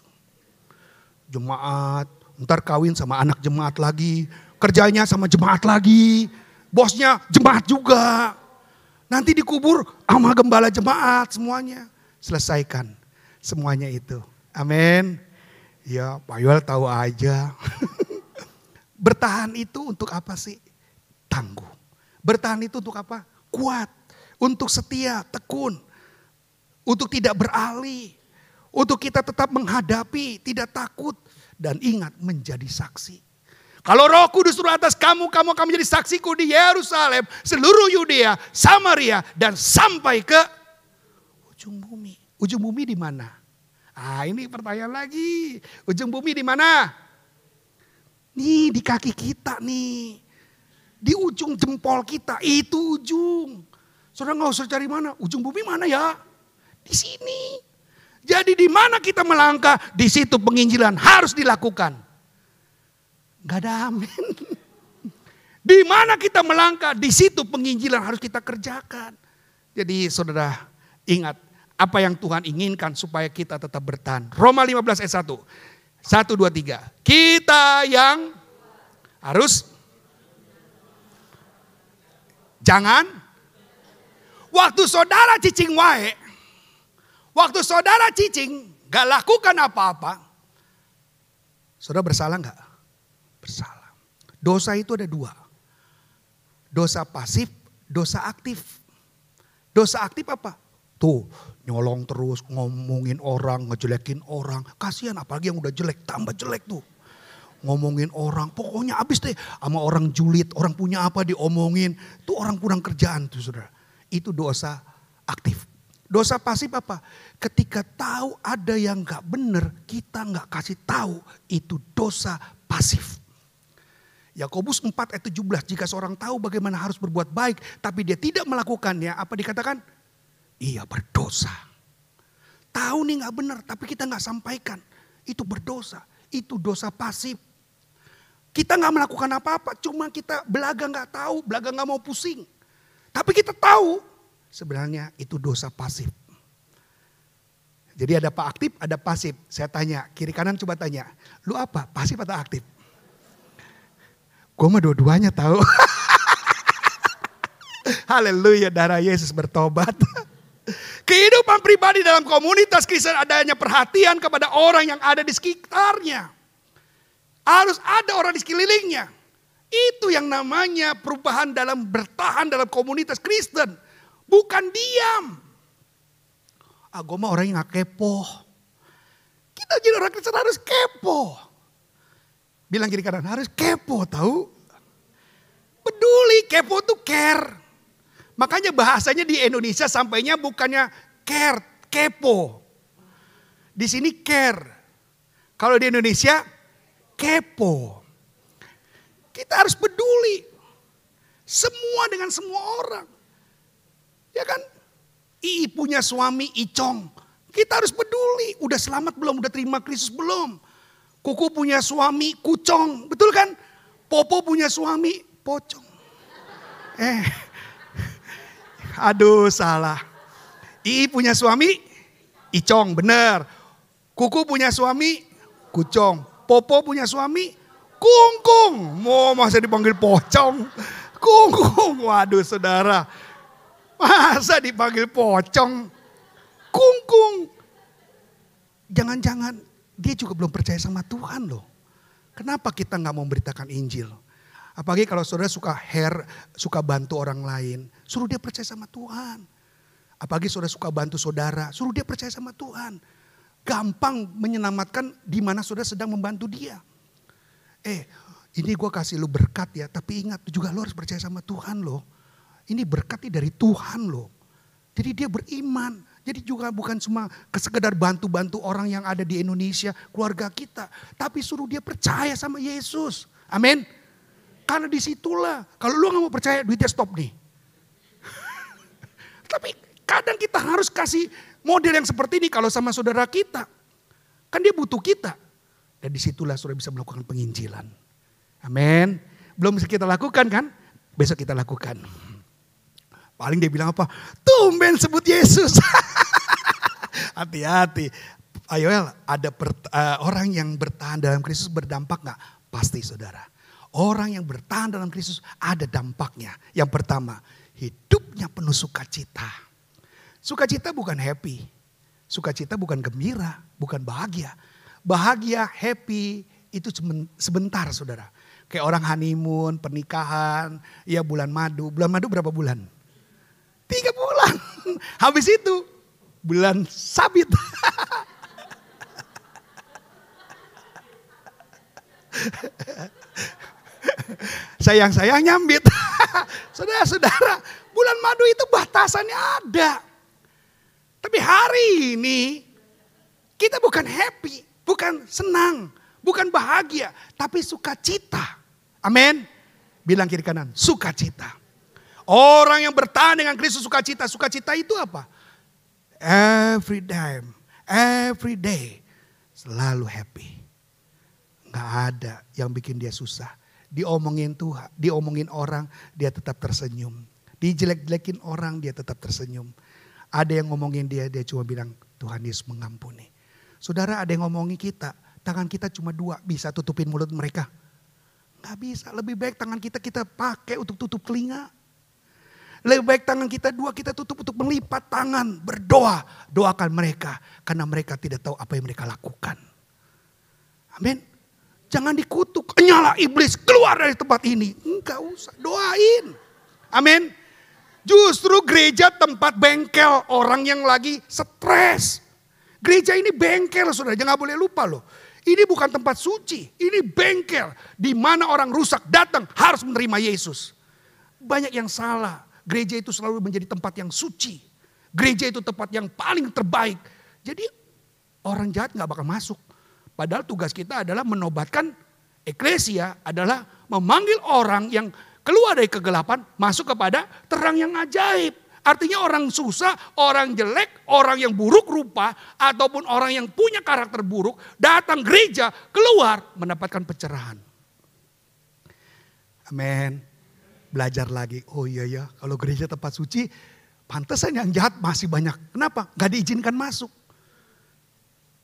Jemaat, ntar kawin sama anak jemaat lagi, kerjanya sama jemaat lagi, bosnya jemaat juga. Nanti dikubur sama gembala jemaat semuanya. Selesaikan semuanya itu. Amin. Ya Pak Yoel tahu aja. Bertahan itu untuk apa sih? Tangguh. Bertahan itu untuk apa? Kuat. Untuk setia, tekun. Untuk tidak beralih. Untuk kita tetap menghadapi, tidak takut. Dan ingat menjadi saksi. Kalau Roh Kudus turun atas kamu, kamu akan menjadi saksiku di Yerusalem, seluruh Yudea, Samaria, dan sampai ke ujung bumi. Ujung bumi di mana? Ah, ini pertanyaan lagi. Ujung bumi di mana? Nih di kaki kita nih. Di ujung jempol kita, itu ujung. Saudara nggak usah cari mana, ujung bumi mana ya? Di sini. Jadi di mana kita melangkah, di situ penginjilan harus dilakukan. Gak ada amin. Di mana kita melangkah, di situ penginjilan harus kita kerjakan. Jadi saudara ingat apa yang Tuhan inginkan supaya kita tetap bertahan. Roma 15 ayat 1. 1, 2, 3. Kita yang harus jangan. Waktu saudara cicing wae. Waktu saudara cicing gak lakukan apa-apa. Saudara bersalah gak? Bersalah. Dosa itu ada dua. Dosa pasif, dosa aktif. Dosa aktif apa? Tuh nyolong terus, ngomongin orang, ngejelekin orang. Kasihan apalagi yang udah jelek, tambah jelek tuh. Ngomongin orang, pokoknya habis deh. Sama orang julid, orang punya apa diomongin. Tuh orang kurang kerjaan tuh saudara. Itu dosa aktif. Dosa pasif apa? Ketika tahu ada yang gak benar, kita gak kasih tahu. Itu dosa pasif. Yakobus 4 ayat 17, jika seorang tahu bagaimana harus berbuat baik, tapi dia tidak melakukannya, apa dikatakan? Ia berdosa. Tahu nih gak benar, tapi kita gak sampaikan. Itu berdosa. Itu dosa pasif. Kita gak melakukan apa-apa, cuma kita belaga gak tahu, belaga gak mau pusing. Tapi kita tahu sebenarnya itu dosa pasif. Jadi ada aktif, ada pasif. Saya tanya, kiri kanan coba tanya. Lu apa? Pasif atau aktif? Gue mah dua-duanya tahu. Haleluya, darah Yesus bertobat. Kehidupan pribadi dalam komunitas Kristen adanya perhatian kepada orang yang ada di sekitarnya. Harus ada orang di sekelilingnya. Itu yang namanya perubahan dalam bertahan dalam komunitas Kristen. Bukan diam. Gue mah orang yang gak kepo. Kita jadi orang Kristen harus kepo. Bilang kiri kanan harus kepo tahu. Peduli, kepo tuh care. Makanya bahasanya di Indonesia sampainya bukannya care, kepo. Di sini care. Kalau di Indonesia kepo. Kita harus peduli. Semua dengan semua orang. Ya kan? Ii punya suami Icong. Kita harus peduli. Udah selamat belum? Udah terima Kristus belum? Kuku punya suami Kucong. Betul kan? Popo punya suami Pocong. Aduh salah. Ii punya suami Icong. Bener. Kuku punya suami Kucong. Popo punya suami Kungkung. Mau masa dipanggil Pocong. Kungkung. Waduh saudara. Masa dipanggil Pocong. Kungkung. Jangan-jangan dia juga belum percaya sama Tuhan loh. Kenapa kita gak mau memberitakan Injil? Apalagi kalau saudara suka bantu orang lain, suruh dia percaya sama Tuhan. Apalagi saudara suka bantu saudara, suruh dia percaya sama Tuhan. Gampang menyelamatkan di mana saudara sedang membantu dia. Ini gue kasih lu berkat ya, tapi ingat juga lu harus percaya sama Tuhan loh. Ini berkat dari Tuhan loh. Jadi dia beriman. Jadi juga bukan cuma sekedar bantu-bantu orang yang ada di Indonesia, keluarga kita. Tapi suruh dia percaya sama Yesus. Amin. Karena disitulah, kalau lu gak mau percaya duitnya stop nih. Tapi kadang kita harus kasih model yang seperti ini kalau sama saudara kita. Kan dia butuh kita. Dan disitulah saudara bisa melakukan penginjilan. Amin. Belum bisa kita lakukan kan? Besok kita lakukan. Paling dia bilang apa? Tumben sebut Yesus. Hati-hati. Ayo ada orang yang bertahan dalam Kristus berdampak gak? Pasti saudara. Orang yang bertahan dalam Kristus ada dampaknya. Yang pertama, hidupnya penuh sukacita. Sukacita bukan happy. Sukacita bukan gembira, bukan bahagia. Bahagia, happy itu sebentar saudara. Kayak orang honeymoon, pernikahan, ya bulan madu. Bulan madu berapa bulan? 3 bulan. Habis itu bulan sabit. Sayang-sayang nyambit. Saudara-saudara, bulan madu itu batasannya ada. Tapi hari ini kita bukan happy, bukan senang, bukan bahagia, tapi sukacita. Amin. Bilang kiri kanan, sukacita. Orang yang bertahan dengan Kristus sukacita. Sukacita itu apa? Every day selalu happy. Gak ada yang bikin dia susah. Diomongin Tuhan, diomongin orang, dia tetap tersenyum. Dijelek-jelekin orang, dia tetap tersenyum. Ada yang ngomongin dia cuma bilang Tuhan Yesus mengampuni. Saudara, ada yang ngomongin kita, tangan kita cuma 2, bisa tutupin mulut mereka? Gak bisa, lebih baik tangan kita pakai untuk tutup telinga. Lebih baik tangan kita 2 kita tutup untuk melipat tangan, berdoa. Doakan mereka, karena mereka tidak tahu apa yang mereka lakukan. Amin. Jangan dikutuk, nyala iblis, keluar dari tempat ini. Enggak usah, doain. Amin. Justru gereja tempat bengkel orang yang lagi stres. Gereja ini bengkel saudara, jangan boleh lupa loh. Ini bukan tempat suci, ini bengkel. Di mana orang rusak datang harus menerima Yesus. Banyak yang salah, gereja itu selalu menjadi tempat yang suci. Gereja itu tempat yang paling terbaik. Jadi orang jahat gak bakal masuk. Padahal tugas kita adalah menobatkan eklesia, adalah memanggil orang yang keluar dari kegelapan masuk kepada terang yang ajaib. Artinya orang susah, orang jelek, orang yang buruk rupa, ataupun orang yang punya karakter buruk datang gereja, keluar mendapatkan pencerahan. Amin. Belajar lagi, oh iya ya kalau gereja tempat suci, pantesan yang jahat masih banyak. Kenapa? Gak diizinkan masuk.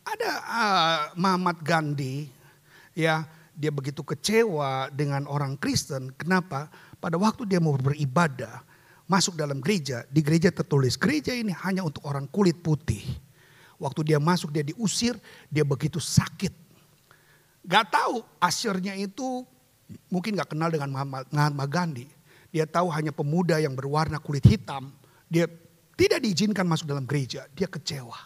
Ada Muhammad Gandhi, ya dia begitu kecewa dengan orang Kristen. Kenapa? Pada waktu dia mau beribadah, masuk dalam gereja, di gereja tertulis gereja ini hanya untuk orang kulit putih. Waktu dia masuk dia diusir, dia begitu sakit. Gak tahu asyirnya itu mungkin gak kenal dengan Mahatma Gandhi. Dia tahu hanya pemuda yang berwarna kulit hitam. Dia tidak diizinkan masuk dalam gereja, dia kecewa.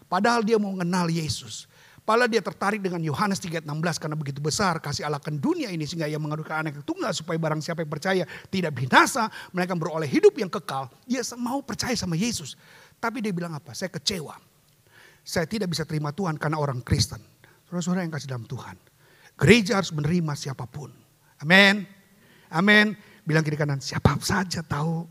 Padahal dia mau mengenal Yesus. Padahal dia tertarik dengan Yohanes 3:16 karena begitu besar kasih Allah akan dunia ini sehingga ia menganugerahkan anak yang tunggal supaya barang siapa yang percaya tidak binasa, mereka beroleh hidup yang kekal. Dia mau percaya sama Yesus. Tapi dia bilang apa? Saya kecewa. Saya tidak bisa terima Tuhan karena orang Kristen. Saudara-saudara yang kasih dalam Tuhan. Gereja harus menerima siapapun. Amin. Amin. Bilang kiri kanan, siapa saja tahu.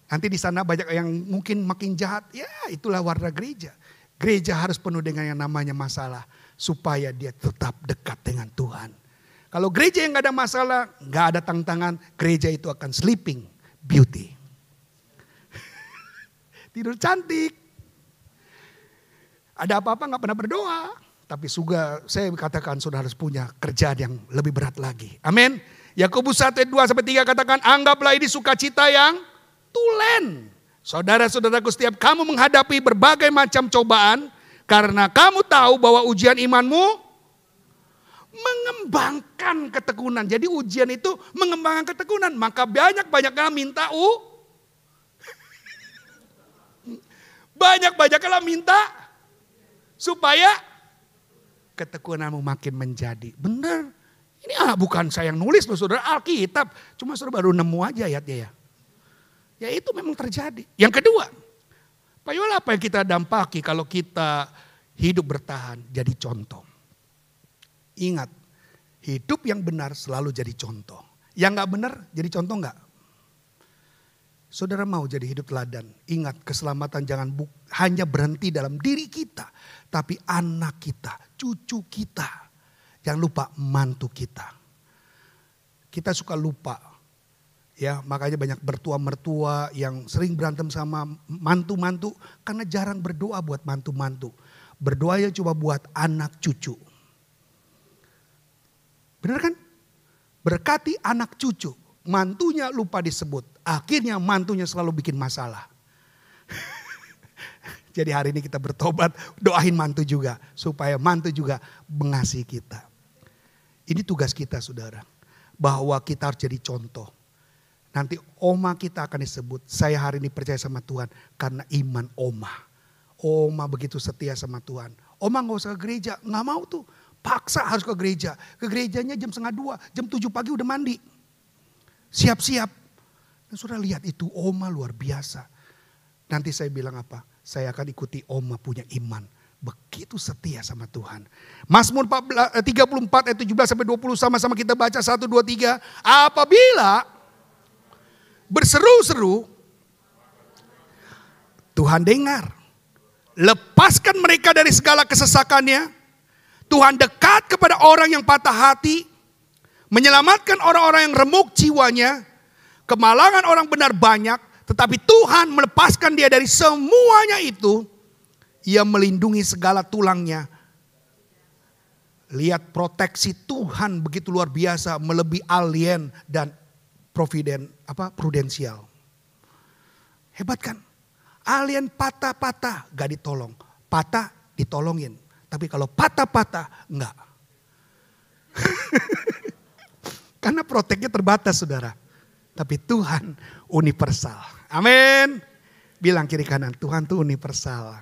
Nanti di sana banyak yang mungkin makin jahat. Ya itulah warna gereja. Gereja harus penuh dengan yang namanya masalah. Supaya dia tetap dekat dengan Tuhan. Kalau gereja yang gak ada masalah, gak ada tantangan. Gereja itu akan sleeping beauty. Tidur cantik. Ada apa-apa gak pernah berdoa. Tapi juga saya katakan saudara harus punya kerjaan yang lebih berat lagi. Amin. Yakobus 1:2-3 katakan anggaplah ini sukacita yang tulen. Saudara-saudaraku setiap kamu menghadapi berbagai macam cobaan. Karena kamu tahu bahwa ujian imanmu mengembangkan ketekunan. Jadi ujian itu mengembangkan ketekunan. Maka banyak-banyaklah minta banyak-banyaklah minta supaya ketekunanmu makin menjadi. Benar. Ini bukan saya yang nulis loh saudara, Alkitab. Cuma saudara baru nemu aja ayatnya ya. Ya itu memang terjadi. Yang kedua, Pak Yola, apa yang kita dampaki kalau kita hidup bertahan jadi contoh. Ingat, hidup yang benar selalu jadi contoh. Yang gak benar jadi contoh gak? Saudara mau jadi hidup teladan. Ingat, keselamatan jangan hanya berhenti dalam diri kita. Tapi anak kita, cucu kita. Jangan lupa mantu kita. Kita suka lupa. Ya, makanya banyak mertua yang sering berantem sama mantu-mantu. Karena jarang berdoa buat mantu-mantu. Berdoanya cuma buat anak cucu. Benar kan? Berkati anak cucu. Mantunya lupa disebut. Akhirnya mantunya selalu bikin masalah. Jadi hari ini kita bertobat. Doain mantu juga. Supaya mantu juga mengasihi kita. Ini tugas kita saudara. Bahwa kita harus jadi contoh. Nanti oma kita akan disebut. Saya hari ini percaya sama Tuhan. Karena iman oma. Oma begitu setia sama Tuhan. Oma gak usah ke gereja. Gak mau tuh. Paksa harus ke gereja. Ke gerejanya jam 1:30. Jam 7 pagi udah mandi. Siap-siap. Dan saudara lihat itu oma luar biasa. Nanti saya bilang apa? Saya akan ikuti oma punya iman. Begitu setia sama Tuhan. Mazmur 34 ayat 17 sampai 20 sama-sama kita baca 1, 2, 3. Apabila berseru-seru, Tuhan dengar. Lepaskan mereka dari segala kesesakannya. Tuhan dekat kepada orang yang patah hati. Menyelamatkan orang-orang yang remuk jiwanya. Kemalangan orang benar banyak. Tetapi Tuhan melepaskan dia dari semuanya itu. Ia melindungi segala tulangnya. Lihat proteksi Tuhan begitu luar biasa. Melebihi alien dan prudensial. Hebat kan? Alien patah-patah gak ditolong. Patah ditolongin. Tapi kalau patah-patah enggak. Karena proteknya terbatas saudara. Tapi Tuhan universal. Amin. Bilang kiri kanan, Tuhan tuh universal.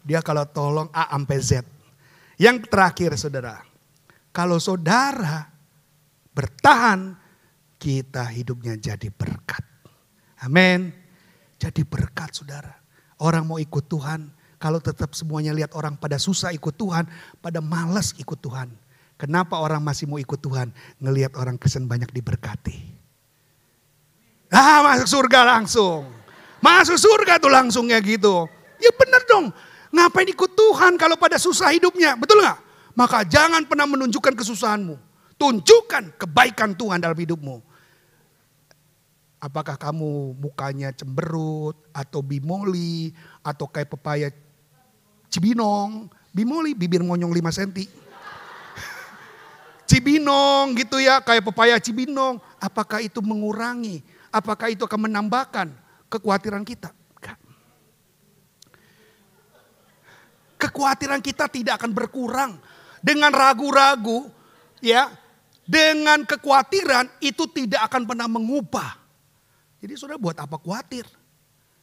Dia kalau tolong A sampai Z. Yang terakhir saudara. Kalau saudara bertahan, kita hidupnya jadi berkat. Amin. Jadi berkat saudara. Orang mau ikut Tuhan. Kalau tetap semuanya lihat orang pada susah ikut Tuhan. Pada malas ikut Tuhan. Kenapa orang masih mau ikut Tuhan? Ngelihat orang Kristen banyak diberkati. Masuk surga langsung. Masuk surga tuh langsungnya gitu. Ya benar dong. Ngapain ikut Tuhan kalau pada susah hidupnya? Betul gak? Maka jangan pernah menunjukkan kesusahanmu. Tunjukkan kebaikan Tuhan dalam hidupmu. Apakah kamu mukanya cemberut atau bimoli atau kayak pepaya cibinong. Bimoli bibir monyong 5 cm. Cibinong gitu ya, kayak pepaya cibinong. Apakah itu mengurangi? Apakah itu akan menambahkan kekhawatiran kita? Enggak. Kekhawatiran kita tidak akan berkurang. Dengan ragu-ragu, ya, dengan kekhawatiran itu tidak akan pernah mengubah. Jadi saudara buat apa khawatir?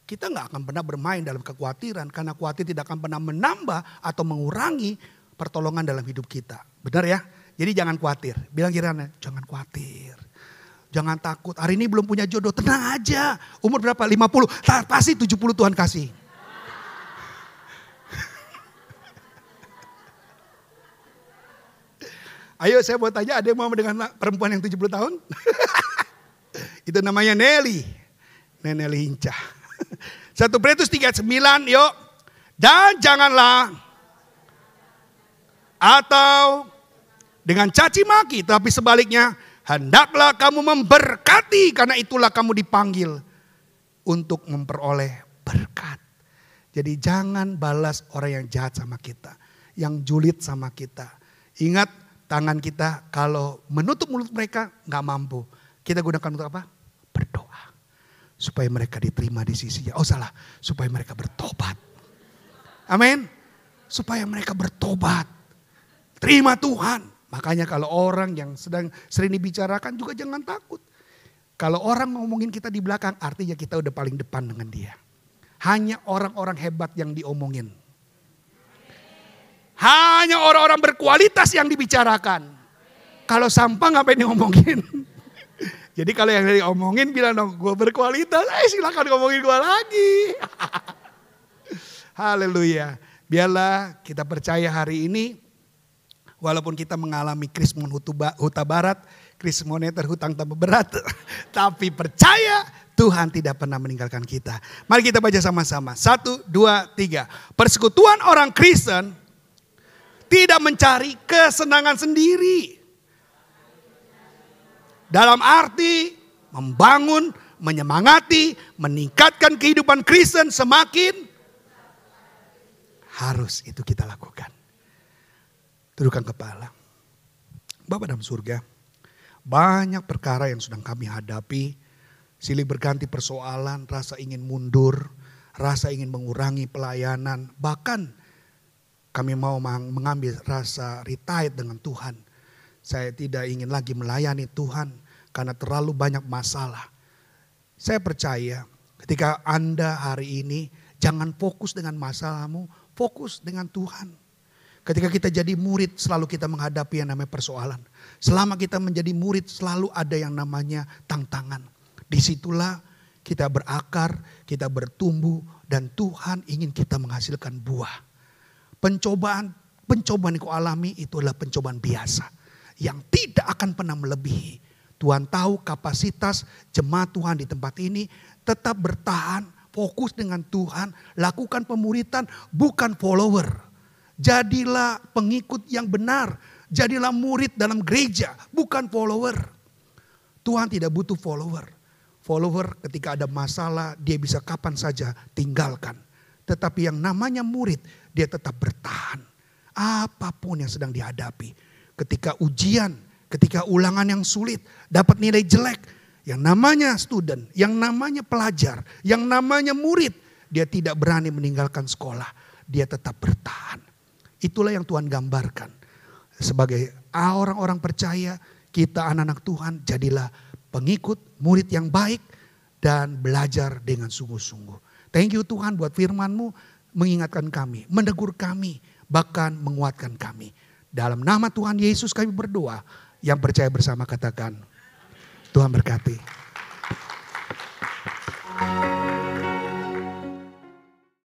Kita nggak akan pernah bermain dalam kekhawatiran. Karena khawatir tidak akan pernah menambah atau mengurangi pertolongan dalam hidup kita. Benar ya? Jadi jangan khawatir. Bilang kiranya, jangan khawatir. Jangan takut. Hari ini belum punya jodoh. Tenang aja. Umur berapa? 50. Pasti 70 Tuhan kasih. Ayo saya mau tanya, ada yang mau dengan perempuan yang 70 tahun? Itu namanya Nelly. Nelly Hinca. 1 Petrus 3:9 yuk. Dan janganlah atau dengan caci maki, tapi sebaliknya hendaklah kamu memberkati, karena itulah kamu dipanggil untuk memperoleh berkat. Jadi jangan balas orang yang jahat sama kita, yang julid sama kita. Ingat, tangan kita kalau menutup mulut mereka gak mampu. Kita gunakan untuk apa? Berdoa. Supaya mereka diterima di sisinya. Oh salah, supaya mereka bertobat. Amin. Supaya mereka bertobat. Terima Tuhan. Makanya kalau orang yang sering dibicarakan juga jangan takut. Kalau orang ngomongin kita di belakang artinya kita udah paling depan dengan dia. Hanya orang-orang hebat yang diomongin. Hanya orang-orang berkualitas yang dibicarakan. Kalau sampah ngapain diomongin? Jadi kalau yang diomongin bilang dong, gue berkualitas, silakan ngomongin gue lagi. Haleluya. Biarlah kita percaya hari ini, walaupun kita mengalami krismon huta barat, krismoneter hutang tambah berat, tapi percaya Tuhan tidak pernah meninggalkan kita. Mari kita baca sama-sama. 1, 2, 3. Persekutuan orang Kristen tidak mencari kesenangan sendiri. Dalam arti membangun, menyemangati, meningkatkan kehidupan Kristen semakin harus itu kita lakukan. Tundukkan kepala. Bapa dalam surga, banyak perkara yang sedang kami hadapi. Silih berganti persoalan, rasa ingin mundur, rasa ingin mengurangi pelayanan. Bahkan kami mau mengambil rasa retired dengan Tuhan. Saya tidak ingin lagi melayani Tuhan karena terlalu banyak masalah. Saya percaya ketika Anda hari ini jangan fokus dengan masalahmu, fokus dengan Tuhan. Ketika kita jadi murid selalu kita menghadapi yang namanya persoalan. Selama kita menjadi murid selalu ada yang namanya tantangan. Disitulah kita berakar, kita bertumbuh dan Tuhan ingin kita menghasilkan buah. Pencobaan yang kau alami itu adalah pencobaan biasa. Yang tidak akan pernah melebihi. Tuhan tahu kapasitas jemaat Tuhan di tempat ini, tetap bertahan, fokus dengan Tuhan, lakukan pemuridan bukan follower. Jadilah pengikut yang benar, jadilah murid dalam gereja, bukan follower. Tuhan tidak butuh follower. Follower ketika ada masalah dia bisa kapan saja tinggalkan. Tetapi yang namanya murid dia tetap bertahan. Apapun yang sedang dihadapi. Ketika ujian, ketika ulangan yang sulit, dapat nilai jelek. Yang namanya student, yang namanya pelajar, yang namanya murid. Dia tidak berani meninggalkan sekolah. Dia tetap bertahan. Itulah yang Tuhan gambarkan. Sebagai orang-orang percaya, kita anak-anak Tuhan jadilah pengikut, murid yang baik dan belajar dengan sungguh-sungguh. Thank you Tuhan buat firman-Mu mengingatkan kami, menegur kami, bahkan menguatkan kami. Dalam nama Tuhan Yesus kami berdoa, yang percaya bersama katakan, Tuhan berkati.